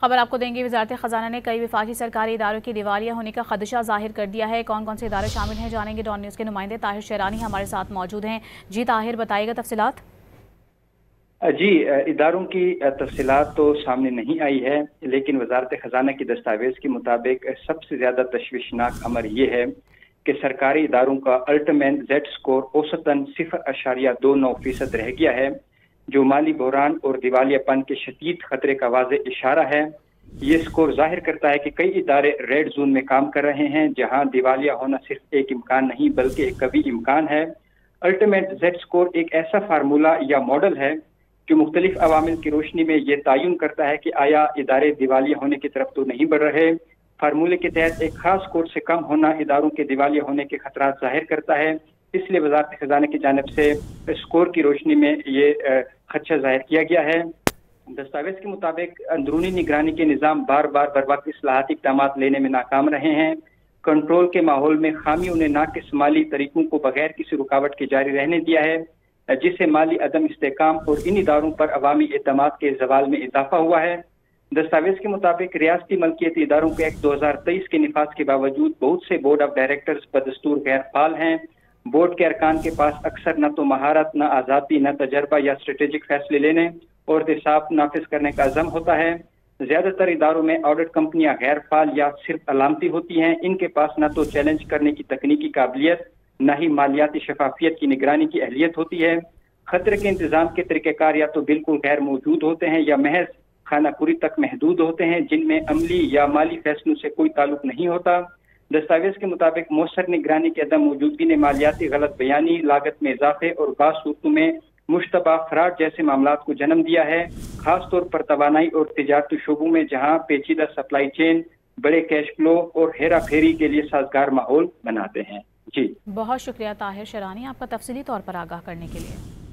خبر آپ کو دیں گے، وزارت خزانہ نے کئی وفاقی سرکاری اداروں کی دیوالیہ ہونے کا خدشہ ظاہر کر دیا ہے۔ کون کون سے ادارے شامل ہیں جانیں گے، ڈان نیوز کے نمائندے طاہر شیرانی ہمارے ساتھ موجود ہیں۔ جی طاہر، بتائیے گا تفصیلات۔ جی، اداروں کی تفصیلات تو سامنے نہیں آئی ہے، لیکن وزارت خزانہ کی دستاویز کے مطابق سب سے زیادہ تشویشناک امر یہ ہے کہ سرکاری اداروں کا الٹیمیٹ زیڈ سکور اوسطاً 0.29% رہ گیا ہے، جو مالی بحران اور دیوالیہ پن کے شدید خطرے کا واضح اشارہ ہے۔ یہ سکور ظاہر کرتا ہے کہ کئی ادارے ریڈ زون میں کام کر رہے ہیں، جہاں دیوالیہ ہونا صرف ایک امکان نہیں بلکہ ایک کبھی امکان ہے۔ الٹیمیٹ زیڈ سکور ایک ایسا فارمولہ یا ماڈل ہے جو مختلف عوامل کی روشنی میں یہ تعین کرتا ہے کہ آیا ادارے دیوالیہ ہونے کی طرف تو نہیں بڑھ رہے۔ فارمولے کے تحت ایک خاص سکور سے کم ہونا اداروں کے دیوالیہ ہونے کے خطرات ظاہر کرتا ہے، اس لیے وزارت خزانہ کی جانب سے سکور کی روشنی میں یہ خدشہ ظاہر کیا گیا ہے۔ دستاویز کے مطابق اندرونی نگرانی کے نظام بار بار بروقت اصلاحاتی اقدامات لینے میں ناکام رہے ہیں۔ کنٹرول کے ماحول میں خامیوں نے ناقص مالی طریقوں کو بغیر کسی رکاوٹ کے جاری رہنے دیا ہے، جس سے مالی عدم استحکام اور ان اداروں پر عوامی اعتماد کے زوال میں اضافہ ہوا ہے۔ دستاویز کے مطابق ریاستی ملکیتی اداروں کے ایکٹ 2023 کے نفاذ کے باوجود بہت سے بورڈ آف ڈائریکٹرز بدستور غیر فعال ہیں۔ بورڈ کے ارکان کے پاس اکثر نہ تو مہارت، نہ آزادی، نہ تجربہ یا اسٹریٹجک فیصلے لینے اور احتساب نافذ کرنے کا عزم ہوتا ہے۔ زیادہ تر اداروں میں آڈٹ کمپنیاں غیر فعال یا صرف علامتی ہوتی ہیں، ان کے پاس نہ تو چیلنج کرنے کی تکنیکی قابلیت، نہ ہی مالیاتی شفافیت کی نگرانی کی اہلیت ہوتی ہے۔ خطرے کے انتظام کے طریقہ کار یا تو بالکل غیر موجود ہوتے ہیں یا محض خانہ پوری تک محدود ہوتے ہیں، جن میں عملی یا مالی فیصلوں سے کوئی تعلق نہیں ہوتا۔ دستاویز کے مطابق مؤثر نگرانی کے عدم موجودگی نے مالیاتی غلط بیانی، لاگت میں اضافے اور بعض صورتوں میں مشتبہ فراڈ جیسے معاملات کو جنم دیا ہے، خاص طور پر توانائی اور تجارتی شعبوں میں، جہاں پیچیدہ سپلائی چین بڑے کیش فلو اور ہیرا پھیری کے لیے سازگار ماحول بناتے ہیں۔ جی بہت شکریہ طاہر شیرانی، آپ کا تفصیلی طور پر آگاہ کرنے کے لیے۔